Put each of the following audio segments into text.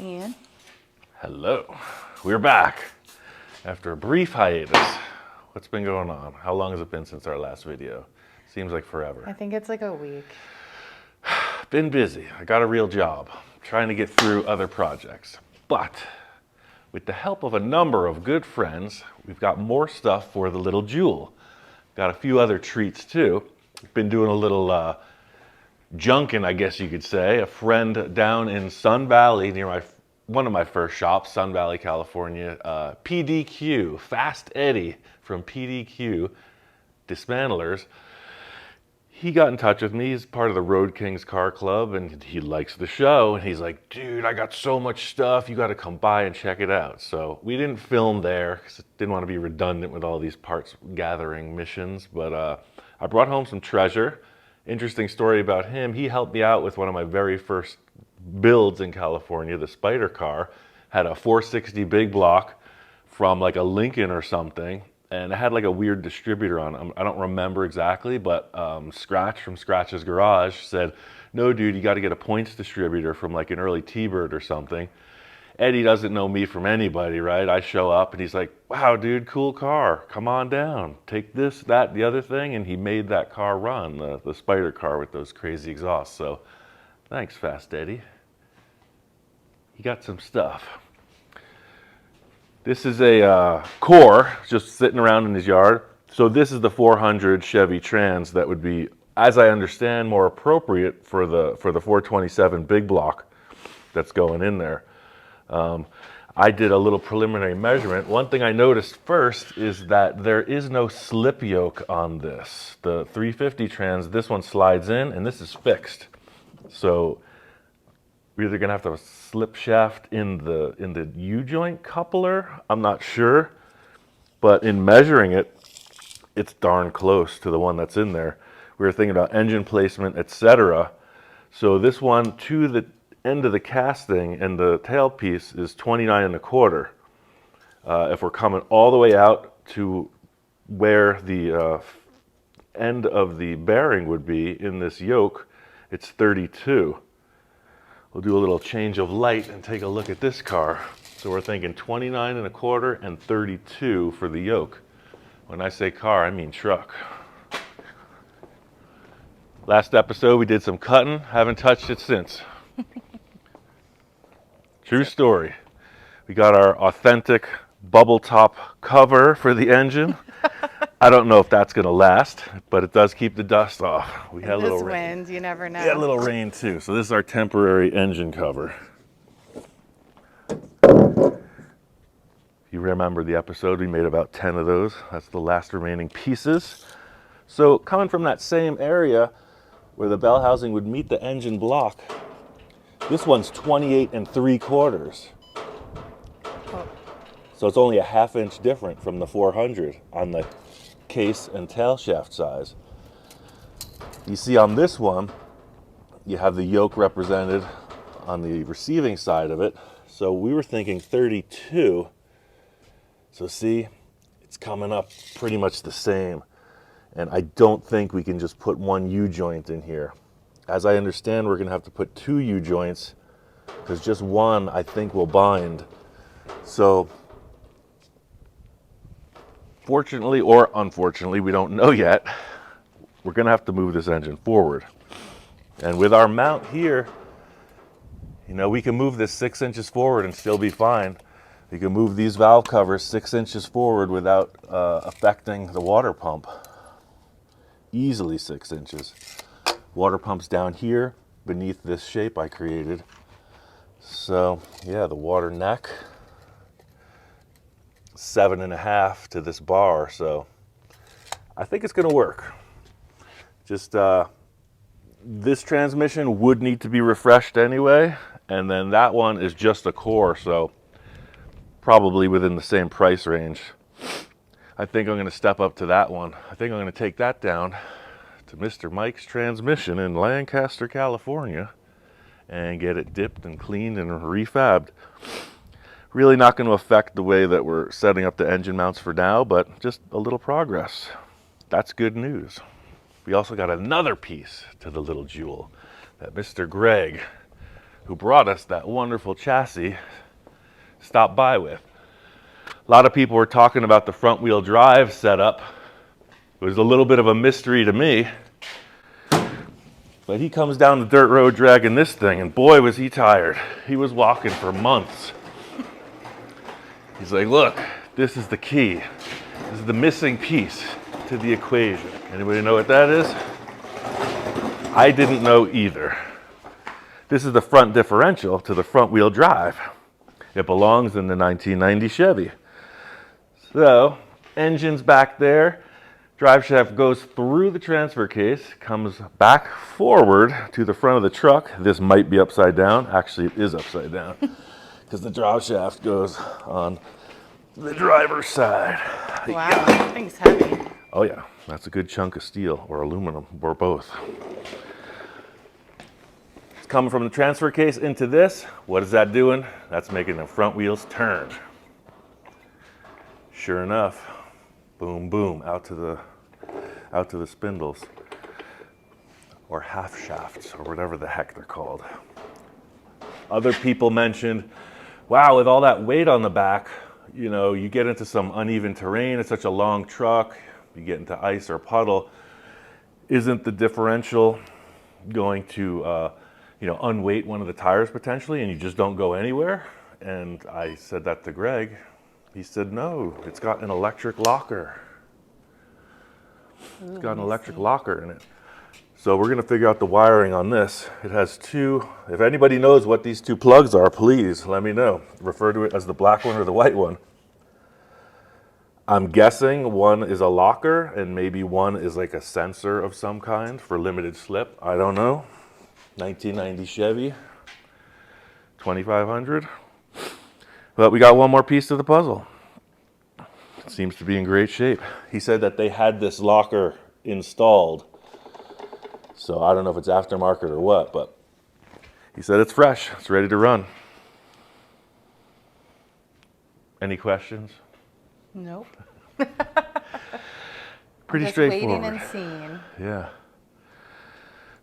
Ian. Hello. We're back after a brief hiatus. What's been going on? How long has it been since our last video? Seems like forever. I think it's like a week. Been busy. I got a real job. Trying to get through other projects. But with the help of a number of good friends, we've got more stuff for the little jewel. Got a few other treats too. Been doing a little junking, I guess you could say. A friend down in Sun Valley, near one of my first shops, Sun Valley, California, PDQ, Fast Eddie from PDQ Dismantlers. He got in touch with me. He's part of the Road Kings Car Club, and he likes the show. And he's like, dude, I got so much stuff. You got to come by and check it out. So we didn't film there because I didn't want to be redundant with all these parts gathering missions. But I brought home some treasure. Interesting story about him. He helped me out with one of my very first builds in California, the Spider car. Had a 460 big block from like a Lincoln or something. And it had like a weird distributor on it. I don't remember exactly, but Scratch from Scratch's Garage said, no, dude, you got to get a points distributor from like an early T-Bird or something. Eddie doesn't know me from anybody, right? I show up and he's like, wow, dude, cool car. Come on down. Take this, that, the other thing. And he made that car run, the Spider car with those crazy exhausts. So thanks, Fast Eddie. He got some stuff. This is a core just sitting around in his yard. So this is the 400 Chevy Trans that would be, as I understand, more appropriate for the 427 big block that's going in there. I did a little preliminary measurement. One thing I noticed first is that there is no slip yoke on this. The 350 Trans, this one slides in and this is fixed. So we're either gonna have to have a slip shaft in the U-joint coupler. I'm not sure, but in measuring it, it's darn close to the one that's in there. We were thinking about engine placement, etc. So this one to the end of the casting and the tailpiece is 29 1/4. If we're coming all the way out to where the end of the bearing would be in this yoke, it's 32. We'll do a little change of light and take a look at this car. So we're thinking 29 1/4 and 32 for the yoke. When I say car, I mean truck. Last episode we did some cutting, haven't touched it since. True story. We got our authentic bubble top cover for the engine. I don't know if that's going to last, but it does keep the dust off. We had a little rain. Wind, you never know. We had a little rain too. So this is our temporary engine cover. You remember the episode, we made about 10 of those. That's the last remaining pieces. So coming from that same area where the bell housing would meet the engine block, this one's 28 3/4. Oh. So it's only a 1/2 inch different from the 400 on the case and tail shaft size. You see on this one, you have the yoke represented on the receiving side of it. So we were thinking 32. So see, it's coming up pretty much the same. And I don't think we can just put one U-joint in here. As I understand, we're gonna have to put 2 U-joints because just one, I think, will bind. So fortunately or unfortunately, we don't know yet, we're gonna have to move this engine forward. And with our mount here, you know, we can move this 6 inches forward and still be fine. We can move these valve covers 6 inches forward without affecting the water pump. Easily 6 inches. Water pump's down here beneath this shape I created. So yeah, the water neck, 7.5 to this bar. So I think it's gonna work. Just this transmission would need to be refreshed anyway. And then that one is just a core. So probably within the same price range. I think I'm going to step up to that one. I think I'm going to take that down to Mr. Mike's Transmission in Lancaster, California, and get it dipped and cleaned and refabbed. Really not going to affect the way that we're setting up the engine mounts for now, but just a little progress. That's good news. We also got another piece to the little jewel that Mr. Greg who brought us that wonderful chassis, stopped by with. A lot of people were talking about the front wheel drive setup. It was a little bit of a mystery to me. But he comes down the dirt road dragging this thing, and boy was he tired. He was walking for months. He's like, look, this is the key. This is the missing piece to the equation. Anybody know what that is? I didn't know either. This is the front differential to the front wheel drive. It belongs in the 1990 Chevy. So, engine's back there. Drive shaft goes through the transfer case, comes back forward to the front of the truck. This might be upside down. Actually, it is upside down because the drive shaft goes on the driver's side. Wow, that thing's heavy. Oh yeah, that's a good chunk of steel or aluminum or both. It's coming from the transfer case into this. What is that doing? That's making the front wheels turn. Sure enough, boom, boom, out to the spindles, or half shafts, or whatever the heck they're called. Other people mentioned, wow, with all that weight on the back, you know, you get into some uneven terrain. It's such a long truck. You get into ice or puddle. Isn't the differential going to, unweight one of the tires potentially, and you just don't go anywhere? And I said that to Greg. He said, no, it's got an electric locker. It's got an electric locker in it. So we're going to figure out the wiring on this. It has two. If anybody knows what these two plugs are, please let me know. Refer to it as the black one or the white one. I'm guessing one is a locker and maybe one is like a sensor of some kind for limited slip. I don't know. 1990 Chevy, 2500. But we got one more piece to the puzzle. It seems to be in great shape. He said that they had this locker installed. So I don't know if it's aftermarket or what, but he said it's fresh. It's ready to run. Any questions? Nope. Pretty Just straightforward. waiting and seeing. Yeah.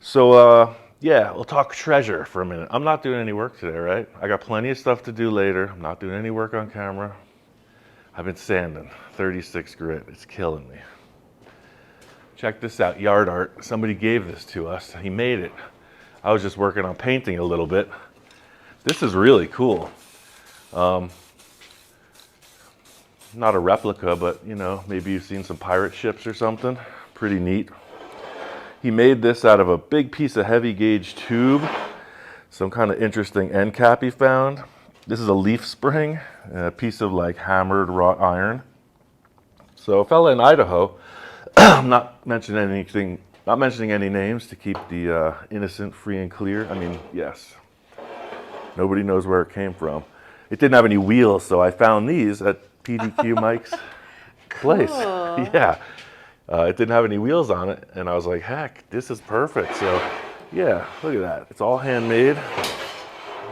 So, we'll talk treasure for a minute. I'm not doing any work today, right? I got plenty of stuff to do later. I'm not doing any work on camera. I've been sanding 36 grit. It's killing me. Check this out, yard art. Somebody gave this to us. He made it. I was just working on painting a little bit. This is really cool. Not a replica, but maybe you've seen some pirate ships or something. Pretty neat. He made this out of a big piece of heavy gauge tube. Some kind of interesting end cap he found. This is a leaf spring, and a piece of like hammered wrought iron. So a fella in Idaho, I'm not mentioning any names to keep the innocent free and clear. I mean, yes, nobody knows where it came from. It didn't have any wheels, so I found these at PDQ Mike's place. Cool. Yeah. It didn't have any wheels on it, and I was like, heck, this is perfect. So, yeah, look at that. It's all handmade.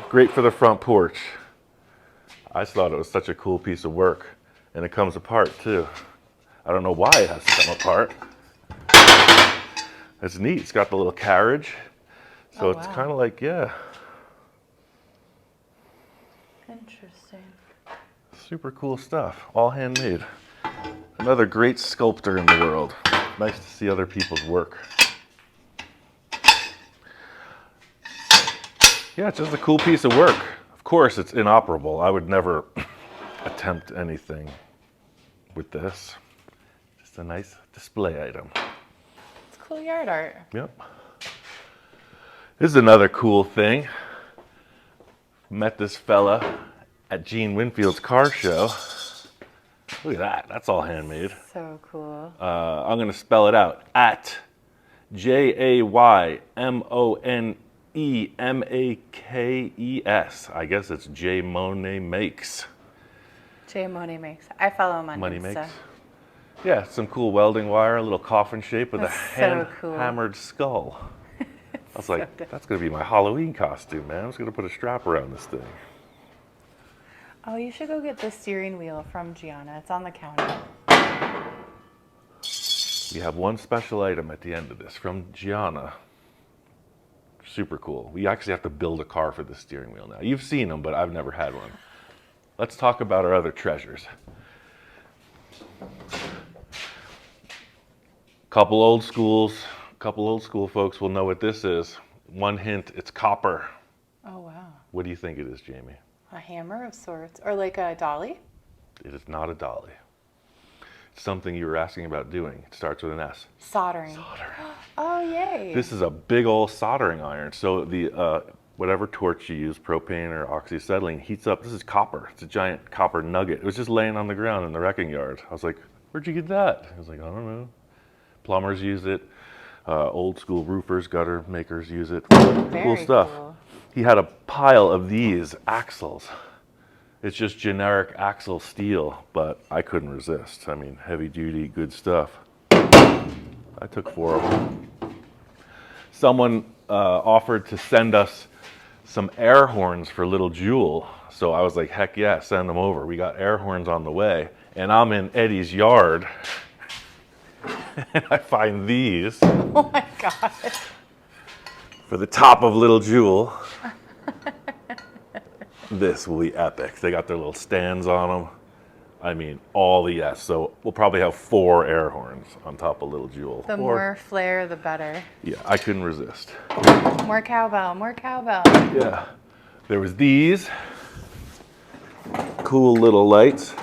Great for the front porch. I just thought it was such a cool piece of work, and it comes apart, too. I don't know why it has to come apart. It's neat. It's got the little carriage. So it's kind of like, yeah. Interesting. Super cool stuff. All handmade. Another great sculptor in the world. Nice to see other people's work. Yeah, it's just a cool piece of work. Of course, it's inoperable. I would never attempt anything with this. Just a nice display item. It's cool yard art. Yep. This is another cool thing. Met this fella at Gene Winfield's car show. Look at that. That's all handmade. So cool. I'm going to spell it out. At JayMonemakes. I guess it's J Monet Makes. Jay Money Makes. I follow him on Money Insta. Makes. Yeah, some cool welding wire, a little coffin shape with That's a so cool. hammered skull. I was like, good. that's going to be my Halloween costume, man. I'm just going to put a strap around this thing. Oh, you should go get the steering wheel from Gianna. It's on the counter. We have one special item at the end of this from Gianna. Super cool. We actually have to build a car for the steering wheel now. You've seen them, but I've never had one. Let's talk about our other treasures. Couple old school folks will know what this is. One hint, it's copper. Oh, wow. What do you think it is, Jamie? A hammer of sorts. Or like a dolly? It is not a dolly. It's something you were asking about doing. It starts with an S. Soldering. Soldering. Oh, yay. This is a big old soldering iron. So the whatever torch you use, propane or oxyacetylene, heats up. This is copper. It's a giant copper nugget. It was just laying on the ground in the wrecking yard. I was like, where'd you get that? I was like, I don't know. Plumbers use it. Old school roofers, gutter makers use it. Very cool stuff. cool. He had a pile of these axles. It's just generic axle steel, but I couldn't resist. I mean, heavy duty, good stuff. I took 4 of them. Someone offered to send us some air horns for little Jewel. So I was like, heck yeah, send them over. We got air horns on the way. And I'm in Eddie's yard. And I find these. Oh my God. For the top of little Jewel. This will be epic. They got their little stands on them. I mean, all the yes. So we'll probably have 4 air horns on top of little Jewel. The more flair, the better. Yeah, I couldn't resist. More cowbell, more cowbell. Yeah. There was these cool little lights.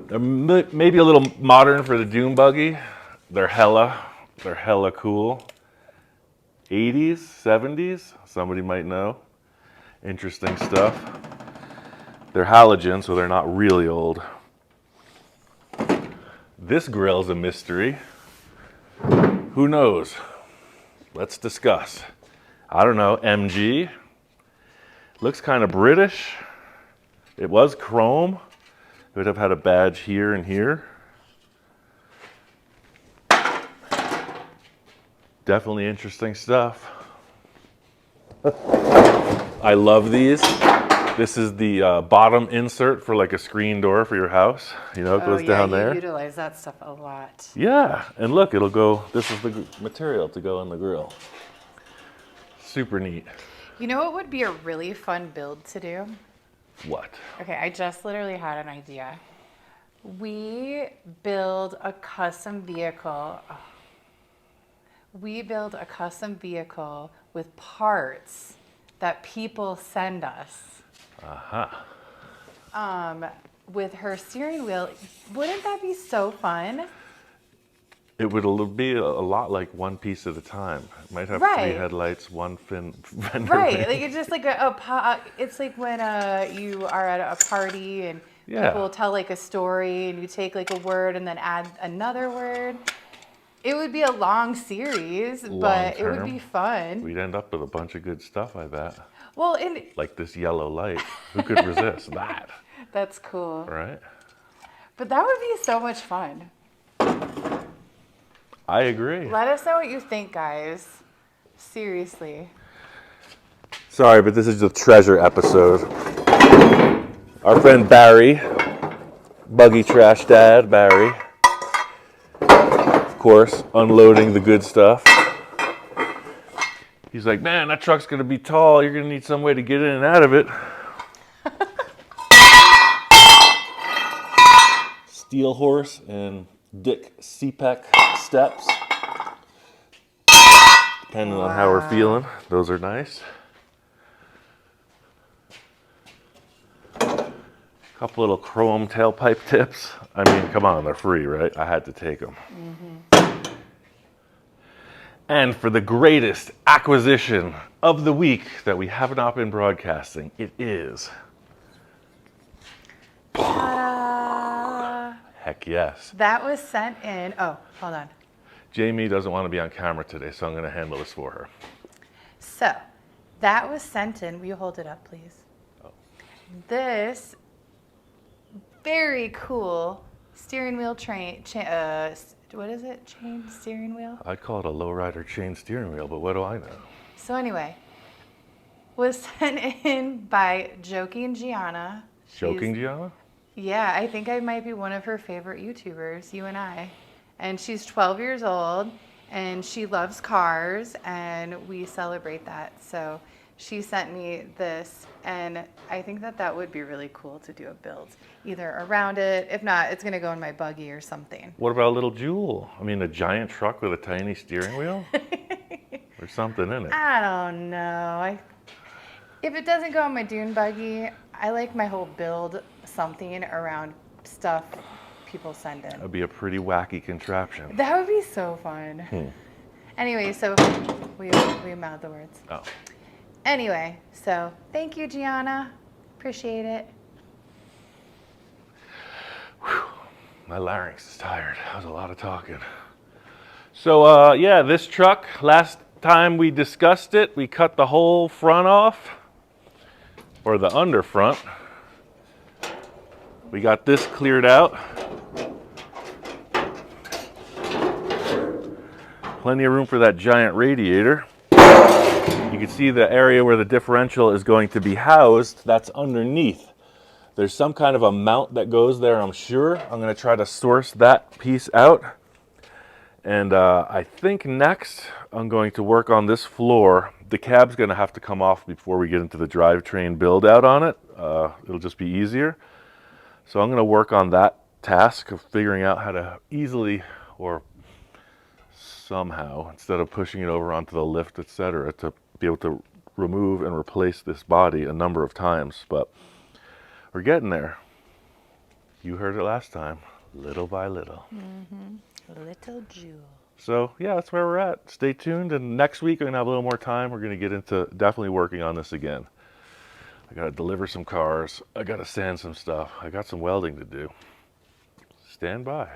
They're maybe a little modern for the dune buggy. They're hella cool. 80s, 70s, somebody might know. Interesting stuff. They're halogen, so they're not really old. This grill's a mystery. Who knows? Let's discuss. I don't know, MG. Looks kind of British. It was chrome. It would have had a badge here and here. Definitely interesting stuff. I love these. This is the bottom insert for like a screen door for your house. You know, it goes down there. You utilize that stuff a lot. Yeah, and look, it'll go, this is the material to go in the grill. Super neat. You know what would be a really fun build to do? What? Okay, I just literally had an idea. We build a custom vehicle. We build a custom vehicle with parts that people send us. With her steering wheel. Wouldn't that be so fun? It would be a lot like one piece at a time. It might have 3 headlights, one fender. Right, like it's just like it's like when you are at a party and people tell like a story and you take like a word and then add another word. It would be a long series, but it would be fun. We'd end up with a bunch of good stuff, I bet. Well, like this yellow light. Who could resist that? That's cool. Right? But that would be so much fun. I agree. Let us know what you think, guys. Seriously. Sorry, but this is the treasure episode. Our friend Barry, Buggy Trash Dad, Barry, of course, unloading the good stuff. He's like, man, that truck's going to be tall. You're going to need some way to get in and out of it. Steel horse and Dick CPEC steps. Depending on how we're feeling. Those are nice. Couple little chrome tailpipe tips. I mean, come on, they're free, right? I had to take them. And for the greatest acquisition of the week that we have not been broadcasting, it is... Ta-da! Heck yes. That was sent in... Oh, hold on. Jamie doesn't want to be on camera today, so I'm going to handle this for her. So, that was sent in. Will you hold it up, please? Oh. This very cool steering wheel what is it? Chain steering wheel? I'd call it a lowrider chain steering wheel, but what do I know? So anyway, was sent in by Joking Gianna. Joking Gianna? Yeah, I think I might be one of her favorite YouTubers, you and I. And she's 12 years old, and she loves cars, and we celebrate that. So she sent me this, and I think that that would be really cool to do a build, either around it. If not, it's gonna go in my buggy or something. What about a little Jewel? I mean, a giant truck with a tiny steering wheel? There's something in it. I don't know. If it doesn't go in my dune buggy, I like my whole build something around stuff people send in. That'd be a pretty wacky contraption. That would be so fun. Anyway, so we mouthed the words. Oh. Anyway, so thank you, Gianna. Appreciate it. Whew. My larynx is tired. That was a lot of talking. So, yeah, this truck, last time we discussed it, we cut the whole front off, or the under front. We got this cleared out. Plenty of room for that giant radiator. You can see the area where the differential is going to be housed. That's underneath. There's some kind of a mount that goes there, I'm sure. I'm going to try to source that piece out. And I think next I'm going to work on this floor. The cab's going to have to come off before we get into the drivetrain build out on it. It'll just be easier. So I'm going to work on that task of figuring out how to easily, or somehow, instead of pushing it over onto the lift, etc., to be able to remove and replace this body a number of times. But we're getting there. You heard it last time, little by little. Little jewel. So yeah, that's where we're at. Stay tuned, and next week I'm gonna have a little more time. We're gonna get into definitely working on this again. I gotta deliver some cars. I gotta sand some stuff. I got some welding to do. Stand by.